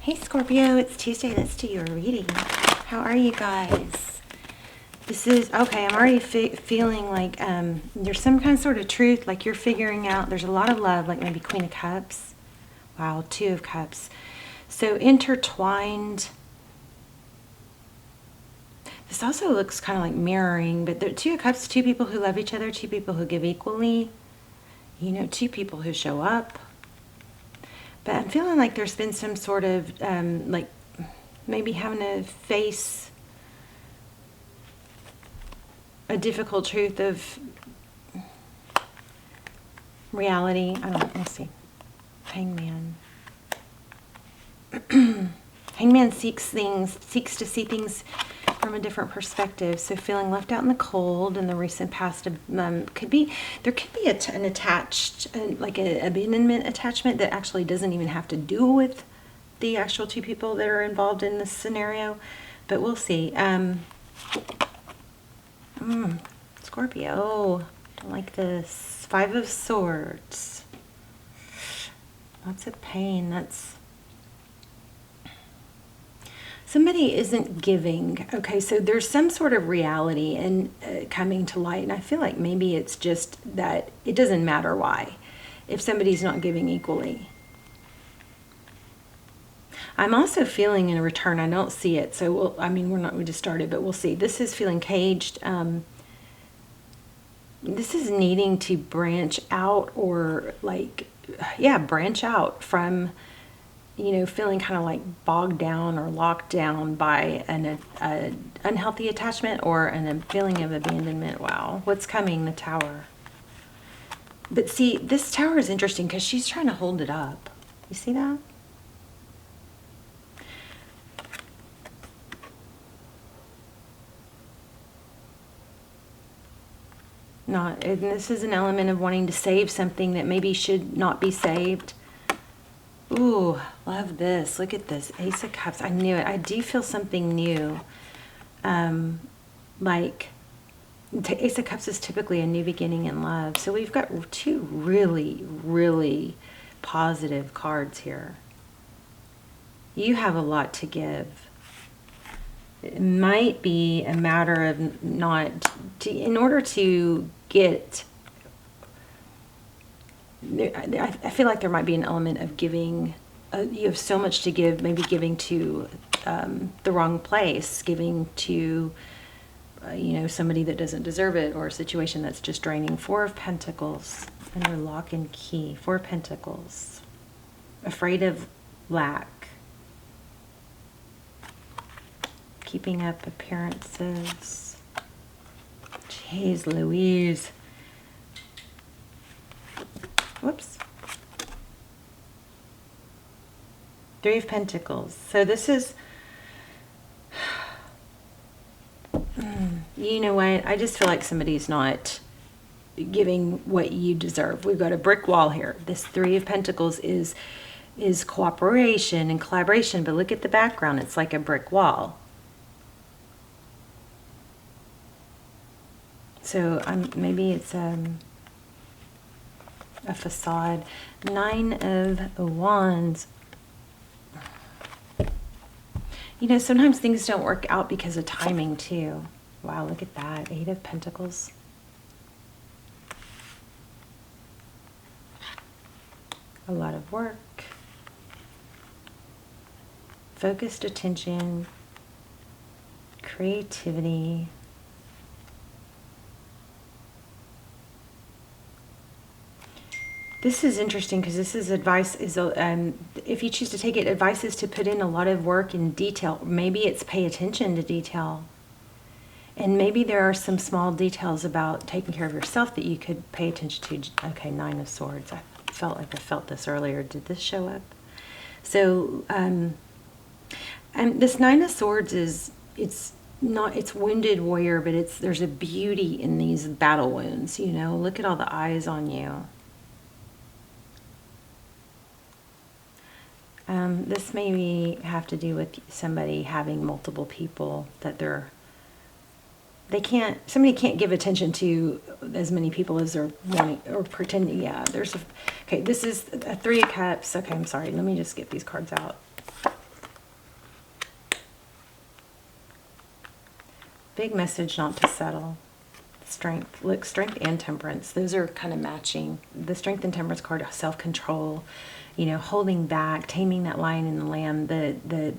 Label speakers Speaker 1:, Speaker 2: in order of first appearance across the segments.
Speaker 1: Hey Scorpio, it's Tuesday. Let's do your reading. How are you guys? This is, okay, I'm already feeling like there's some kind of sort of truth, like you're figuring out, there's a lot of love, like maybe Queen of Cups. Wow, Two of Cups. So intertwined. This also looks kind of like mirroring, but there are Two of Cups, two people who love each other, two people who give equally, you know, two people who show up. But I'm feeling like there's been some sort of, like, maybe having to face a difficult truth of reality. I don't know. Let's see. Hangman. Hangman seeks to see things from a different perspective. So feeling left out in the cold in the recent past there could be an attached, like an abandonment attachment that actually doesn't even have to do with the actual two people that are involved in this scenario, but we'll see. Scorpio, don't like this. Five of Swords. Lots of pain. That's somebody isn't giving. Okay, so there's some sort of reality and coming to light, and I feel like maybe it's just that it doesn't matter why, if somebody's not giving equally. I'm also feeling in a return, I don't see it, so we just started, but we'll see. This is feeling caged. This is needing to branch out, or like, yeah, branch out from, you know, feeling kind of like bogged down or locked down by an unhealthy attachment or a feeling of abandonment. Wow, what's coming? The Tower. But see, this Tower is interesting because she's trying to hold it up. You see that? And this is an element of wanting to save something that maybe should not be saved. Ooh, love this. Look at this. Ace of Cups. I knew it. I do feel something new. Like, Ace of Cups is typically a new beginning in love. So we've got two really, really positive cards here. You have a lot to give. It might be a matter of in order to get, I feel like there might be an element of giving. You have so much to give, maybe giving to the wrong place, giving to, you know, somebody that doesn't deserve it, or a situation that's just draining. Four of Pentacles, under lock and key. Four of Pentacles. Afraid of lack. Keeping up appearances. Jeez Louise. Whoops. Three of Pentacles. So this is, you know what? I just feel like somebody's not giving what you deserve. We've got a brick wall here. This Three of Pentacles is cooperation and collaboration, but look at the background. It's like a brick wall. So maybe it's a facade. Nine of Wands. You know, sometimes things don't work out because of timing too. Wow, look at that. Eight of Pentacles. A lot of work. Focused attention. Creativity. This is interesting because this is advice, if you choose to take it, advice is to put in a lot of work in detail. Maybe it's pay attention to detail. And maybe there are some small details about taking care of yourself that you could pay attention to. Okay, Nine of Swords. I felt like I felt this earlier. Did this show up? So, this Nine of Swords it's wounded warrior, but there's a beauty in these battle wounds, you know. Look at all the eyes on you. This may have to do with somebody having multiple people that somebody can't give attention to as many people as they're wanting or pretending. Yeah, okay, this is a Three of Cups. Okay, I'm sorry. Let me just get these cards out. Big message not to settle. Strength. Look, strength and temperance. Those are kind of matching. The strength and temperance card, self-control, you know, holding back, taming that lion and the lamb.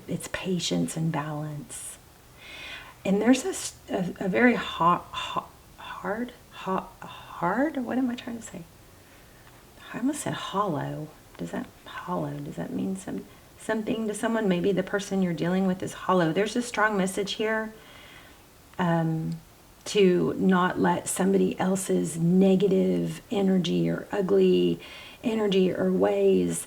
Speaker 1: It's patience and balance. And there's a very hard, what am I trying to say? I almost said hollow. Does that mean something to someone? Maybe the person you're dealing with is hollow. There's a strong message here to not let somebody else's negative energy or ugly energy or ways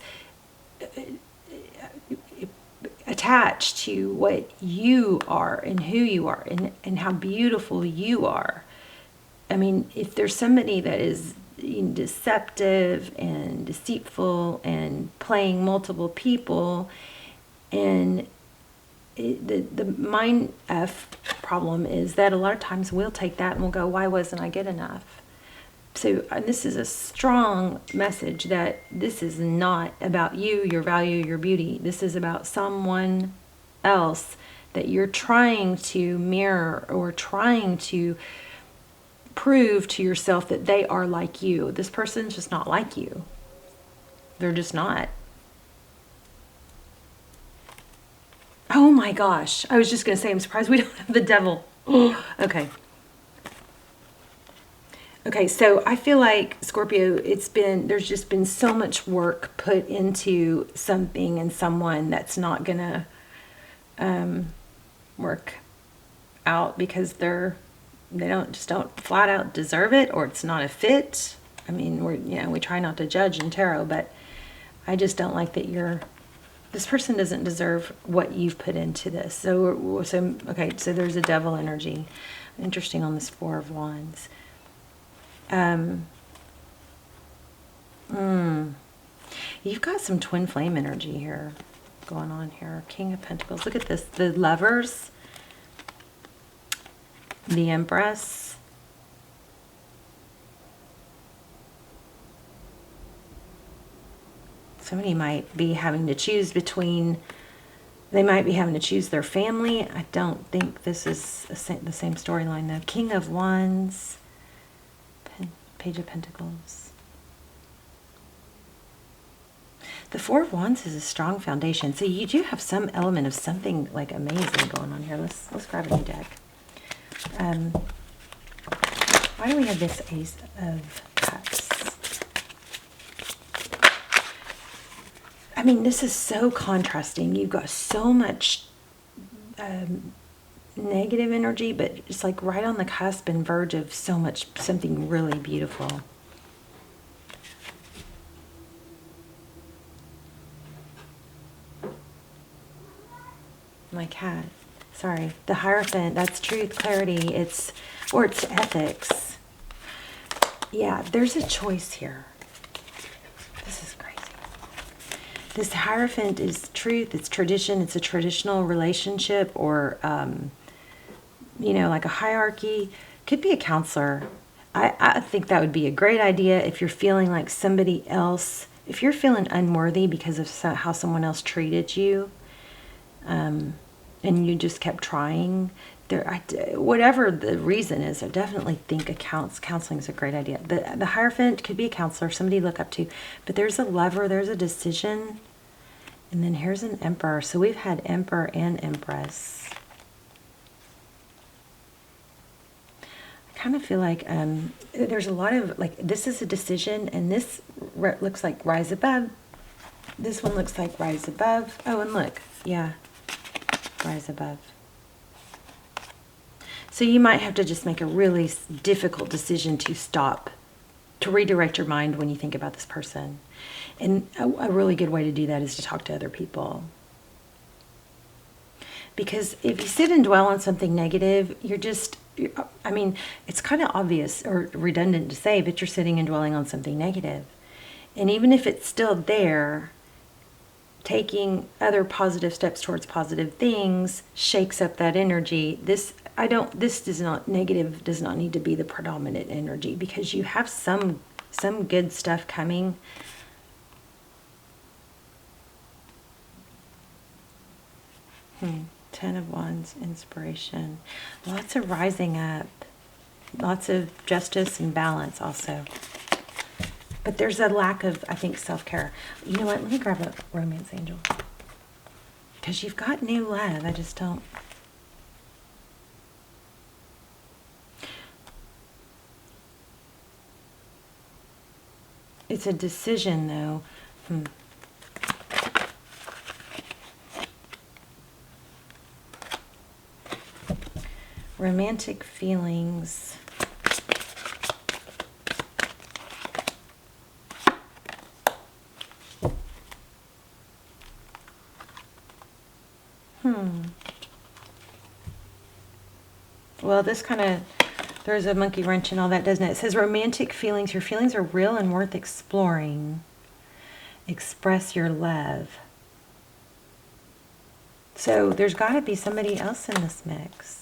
Speaker 1: attach to what you are and who you are and how beautiful you are. I mean, if there's somebody that is deceptive and deceitful and playing multiple people, and the mind F problem is that a lot of times we'll take that and we'll go, why wasn't I good enough? So this is a strong message that this is not about you, your value, your beauty. This is about someone else that you're trying to mirror or trying to prove to yourself that they are like you. This person's just not like you. They're just not. Oh my gosh. I was just going to say, I'm surprised we don't have the devil. Okay. Okay, so I feel like, Scorpio, there's just been so much work put into something and someone that's not going to work out because they don't flat out deserve it, or it's not a fit. I mean, we try not to judge in tarot, but I just don't like that this person doesn't deserve what you've put into this. So there's a devil energy. Interesting on this Four of Wands. You've got some twin flame energy here going on here. King of Pentacles. Look at this. The Lovers. The Empress. Somebody might be having to choose between, they might be having to choose their family. I don't think this is the same storyline though. King of Wands. Page of Pentacles. The Four of Wands is a strong foundation. So you do have some element of something like amazing going on here. Let's grab a new deck. Why do we have this Ace of Cups? I mean, this is so contrasting. You've got so much negative energy, but it's like right on the cusp and verge of something really beautiful. My cat. Sorry. The Hierophant, that's truth, clarity, it's ethics. Yeah, there's a choice here. This is crazy. This Hierophant is truth, it's tradition, it's a traditional relationship, or like a hierarchy. Could be a counselor. I think that would be a great idea if you're feeling like somebody else, if you're feeling unworthy because of how someone else treated you, and you just kept trying. Whatever the reason is, I definitely think counseling is a great idea. The Hierophant could be a counselor, somebody to look up to. But there's a Lover, there's a decision, and then here's an Emperor. So we've had Emperor and Empress. I kind of feel like there's a lot of, like, this is a decision, and this looks like Rise Above. This one looks like Rise Above. Oh, and look, yeah, Rise Above. So you might have to just make a really difficult decision to stop, to redirect your mind when you think about this person. And a really good way to do that is to talk to other people. Because if you sit and dwell on something negative, I mean, it's kind of obvious or redundant to say, but you're sitting and dwelling on something negative. And even if it's still there, taking other positive steps towards positive things shakes up that energy. Negative does not need to be the predominant energy, because you have some good stuff coming. Ten of Wands, inspiration. Lots of rising up. Lots of justice and balance also. But there's a lack of, I think, self-care. You know what? Let me grab a romance angel. Because you've got new love. I just don't. It's a decision, though. Romantic feelings. Well, this kind of, there's a monkey wrench and all that, doesn't it? It says romantic feelings. Your feelings are real and worth exploring. Express your love. So there's got to be somebody else in this mix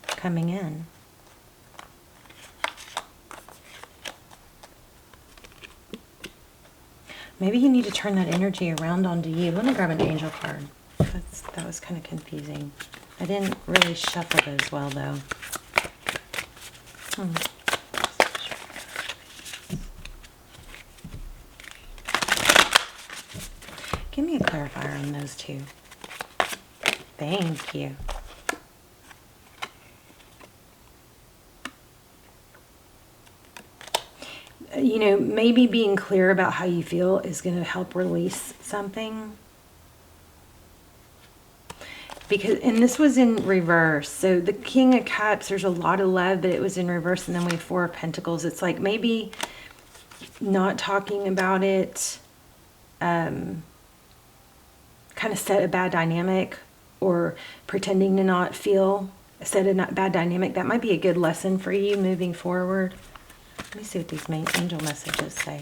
Speaker 1: coming in. Maybe you need to turn that energy around onto you. Let me grab an angel card. That was kind of confusing. I didn't really shuffle those well, though. Give me a clarifier on those two. Thank you. You know, maybe being clear about how you feel is going to help release something. Because, and this was in reverse. So the King of Cups, there's a lot of love, but it was in reverse. And then we have Four of Pentacles. It's like maybe not talking about it kind of set a bad dynamic, or pretending to not feel set a bad dynamic. That might be a good lesson for you moving forward. Let me see what these main angel messages say.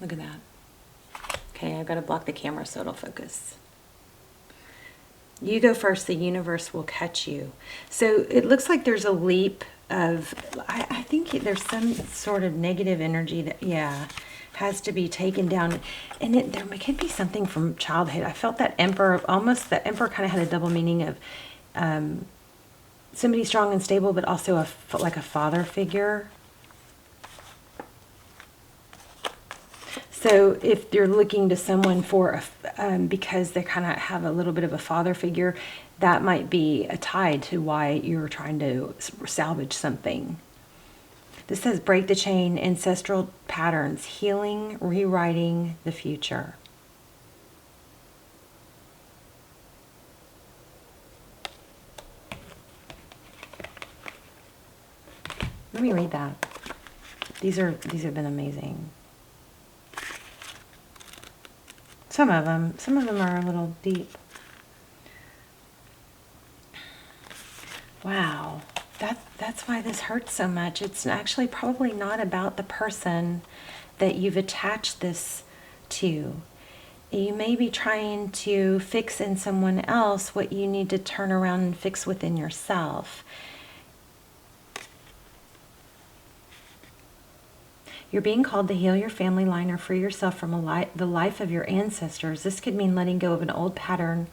Speaker 1: Look at that. Okay, I've got to block the camera so it'll focus. You go first, the universe will catch you. So it looks like there's a leap of, I think there's some sort of negative energy that, yeah, has to be taken down. And there could be something from childhood. I felt that Emperor, almost, that Emperor kind of had a double meaning of somebody strong and stable, but also like a father figure. So if you're looking to someone for because they kind of have a little bit of a father figure, that might be a tie to why you're trying to salvage something. This says break the chain, ancestral patterns, healing, rewriting the future. Let me read that. These have been amazing. Some of them are a little deep. Wow, that's why this hurts so much. It's actually probably not about the person that you've attached this to. You may be trying to fix in someone else what you need to turn around and fix within yourself. You're being called to heal your family line or free yourself from the life of your ancestors. This could mean letting go of an old pattern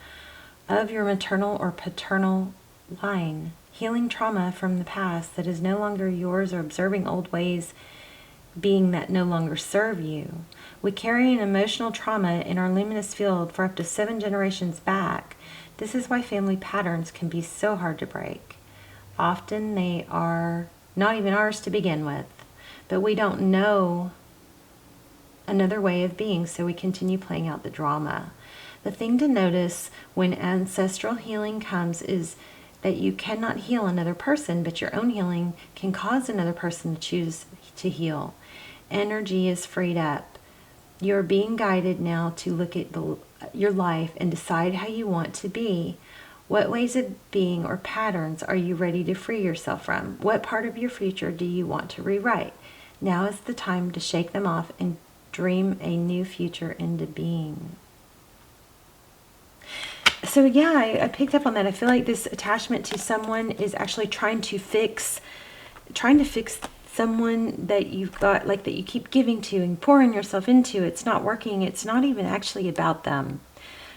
Speaker 1: of your maternal or paternal line, healing trauma from the past that is no longer yours, or observing old ways being that no longer serve you. We carry an emotional trauma in our luminous field for up to 7 generations back. This is why family patterns can be so hard to break. Often they are not even ours to begin with. But we don't know another way of being, so we continue playing out the drama. The thing to notice when ancestral healing comes is that you cannot heal another person, but your own healing can cause another person to choose to heal. Energy is freed up. You're being guided now to look at your life and decide how you want to be. What ways of being or patterns are you ready to free yourself from? What part of your future do you want to rewrite? Now is the time to shake them off and dream a new future into being. So yeah, I picked up on that. I feel like this attachment to someone is actually trying to fix someone that you've got, like, that you keep giving to and pouring yourself into, it's not working, it's not even actually about them.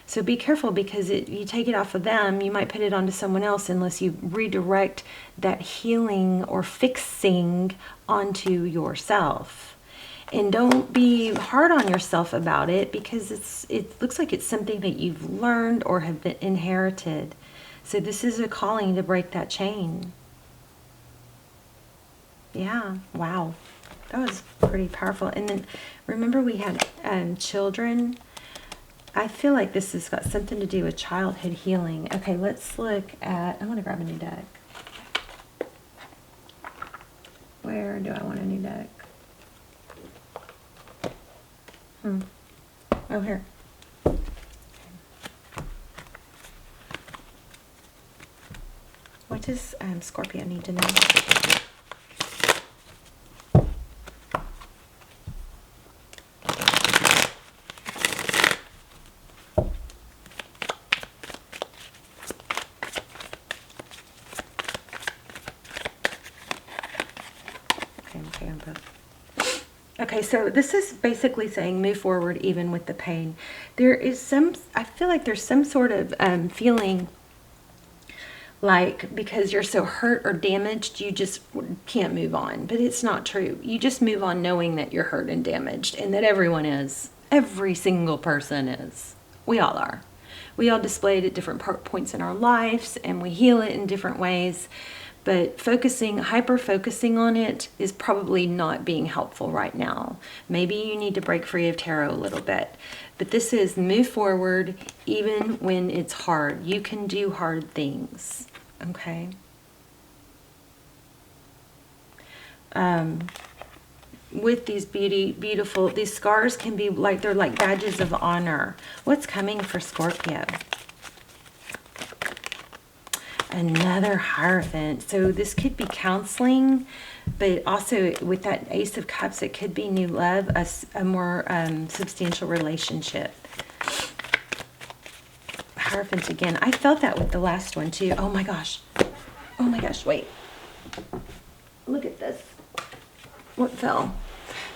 Speaker 1: So be careful, because you take it off of them, you might put it onto someone else unless you redirect that healing or fixing onto yourself. And don't be hard on yourself about it, because it looks like it's something that you've learned or have been inherited. So this is a calling to break that chain. Yeah, wow. That was pretty powerful. And then remember, we had children. I feel like this has got something to do with childhood healing. Okay, let's look at, I want to grab a new deck. Where do I want a new deck? Oh, here. What does Scorpio need to know? Okay, so this is basically saying move forward even with the pain. There is some, I feel like there's some sort of feeling like because you're so hurt or damaged, you just can't move on. But it's not true. You just move on knowing that you're hurt and damaged, and that everyone is. Every single person is. We all are. We all display it at different points in our lives, and we heal it in different ways. But hyper-focusing on it is probably not being helpful right now. Maybe you need to break free of tarot a little bit. But this is move forward even when it's hard. You can do hard things, okay? With these beautiful, these scars can be like, they're like badges of honor. What's coming for Scorpio? Another Hierophant. So this could be counseling, but also with that Ace of Cups, it could be new love, a more substantial relationship. Hierophant again. I felt that with the last one too. Oh my gosh. Oh my gosh, wait. Look at this. What fell?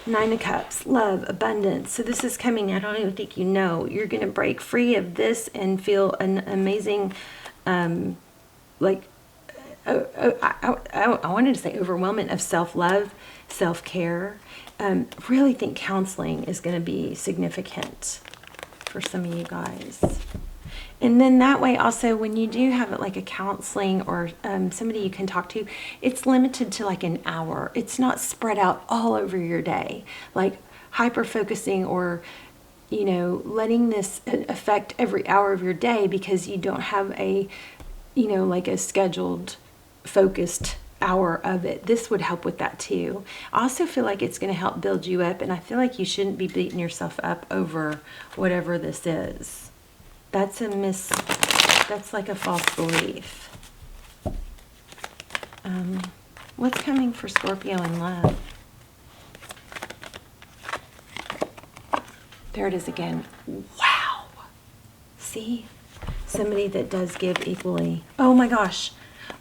Speaker 1: Nine of Cups, love, abundance. So this is coming, I don't even think you know. You're going to break free of this and feel an amazing... I wanted to say overwhelming of self-love, self-care. Really think counseling is going to be significant for some of you guys. And then that way also, when you do have it like a counseling or somebody you can talk to, it's limited to like an hour. It's not spread out all over your day, like hyper-focusing or, you know, letting this affect every hour of your day because you don't have a, you know, like a scheduled, focused hour of it. This would help with that too. I also feel like it's going to help build you up, and I feel like you shouldn't be beating yourself up over whatever this is. That's that's like a false belief. What's coming for Scorpio in love? There it is again. Wow. See? Somebody that does give equally. Oh my gosh.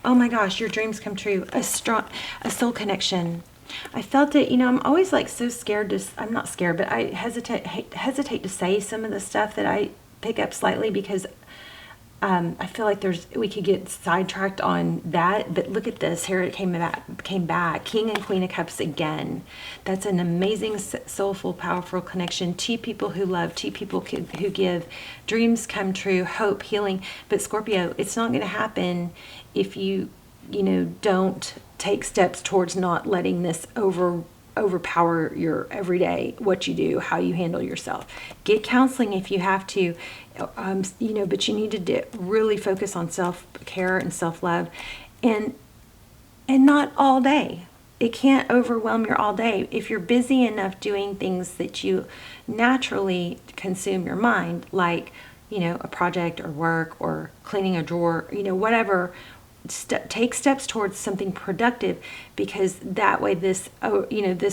Speaker 1: Oh my gosh, your dreams come true. A soul connection. I felt it, you know, I'm always like so scared to, I'm not scared, but I hesitate to say some of the stuff that I pick up slightly because I feel like we could get sidetracked on that. But look at this, here it came back. King and Queen of Cups again. That's an amazing, soulful, powerful connection. Two people who love, two people who give. Dreams come true, hope, healing. But Scorpio, it's not going to happen if you don't take steps towards not letting this overpower your everyday, what you do, how you handle yourself. Get counseling if you have to, but you need to really focus on self-care and self-love, and not all day. It can't overwhelm your all day. If you're busy enough doing things that you naturally consume your mind, like, a project or work or cleaning a drawer, whatever, take steps towards something productive, because that way this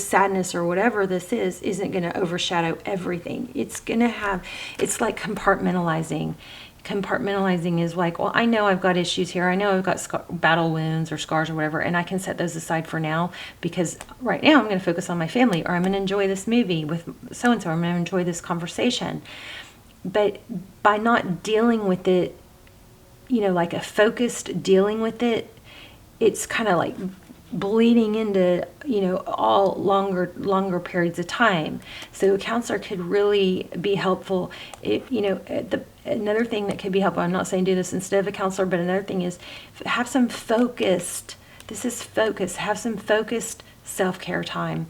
Speaker 1: sadness or whatever this isn't going to overshadow everything. It's like compartmentalizing. compartmentalizing is like, well, I know I've got issues here. I know I've got battle wounds or scars or whatever, and I can set those aside for now because right now I'm going to focus on my family, or I'm going to enjoy this movie with so-and-so, or I'm going to enjoy this conversation. But by not dealing with it, you know, like a focused dealing with it, it's kind of like bleeding into, you know, all longer periods of time. So a counselor could really be helpful. If, you know, another thing that could be helpful, I'm not saying do this instead of a counselor, but another thing is have some focused, this is focus, have some focused self-care time.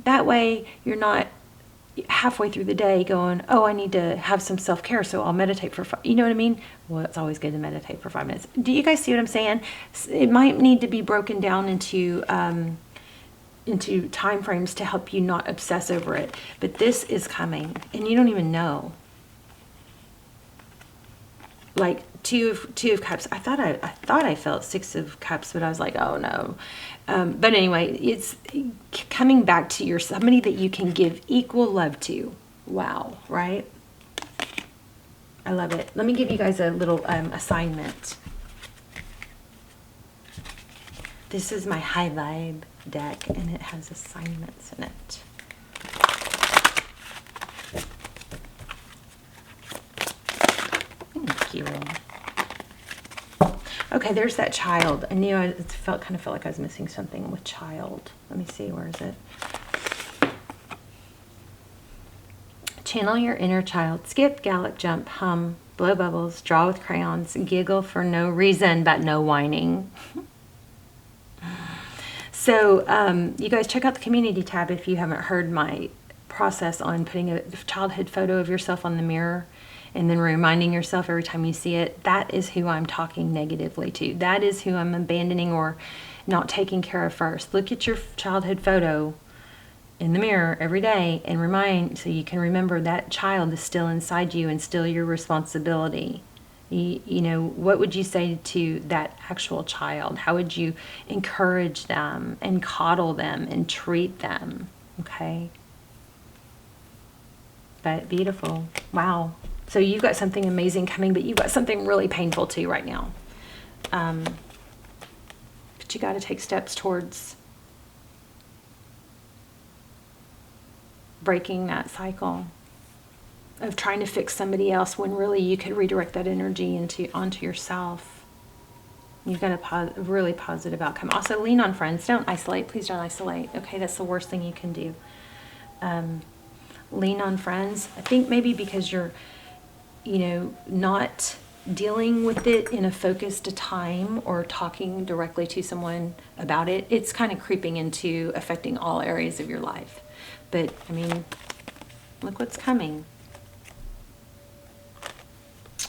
Speaker 1: That way you're not halfway through the day going, oh, I need to have some self-care, so I'll meditate for 5, you know what I mean? Well, it's always good to meditate for 5 minutes. Do you guys see what I'm saying? It might need to be broken down into time frames to help you not obsess over it. But this is coming, and you don't even know. Like two of cups. I thought I felt 6 of cups, but I was like, oh no. But anyway, it's coming back to somebody that you can give equal love to. Wow, right? I love it. Let me give you guys a little assignment. This is my high vibe deck, and it has assignments in it. Thank you. Okay, there's that child. I knew kind of felt like I was missing something with child. Let me see, where is it? Channel your inner child. Skip, gallop, jump, hum, blow bubbles, draw with crayons, giggle for no reason but no whining. So you guys check out the community tab if you haven't heard my process on putting a childhood photo of yourself on the mirror and then reminding yourself every time you see it. That is who I'm talking negatively to. That is who I'm abandoning or not taking care of first. Look at your childhood photo in the mirror every day and remind, so you can remember that child is still inside you and still your responsibility. You know, what would you say to that actual child? How would you encourage them and coddle them and treat them? Okay. But beautiful. Wow. So you've got something amazing coming, but you've got something really painful too right now. But you got to take steps towards breaking that cycle of trying to fix somebody else when really you could redirect that energy onto yourself. You've got a really positive outcome. Also, lean on friends. Don't isolate. Please don't isolate. Okay, that's the worst thing you can do. Lean on friends. I think maybe because you're, you know, not dealing with it in a focused time or talking directly to someone about it, it's kind of creeping into affecting all areas of your life. But, I mean, look what's coming.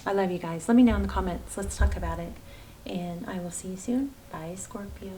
Speaker 1: I love you guys. Let me know in the comments. Let's talk about it. And I will see you soon. Bye, Scorpio.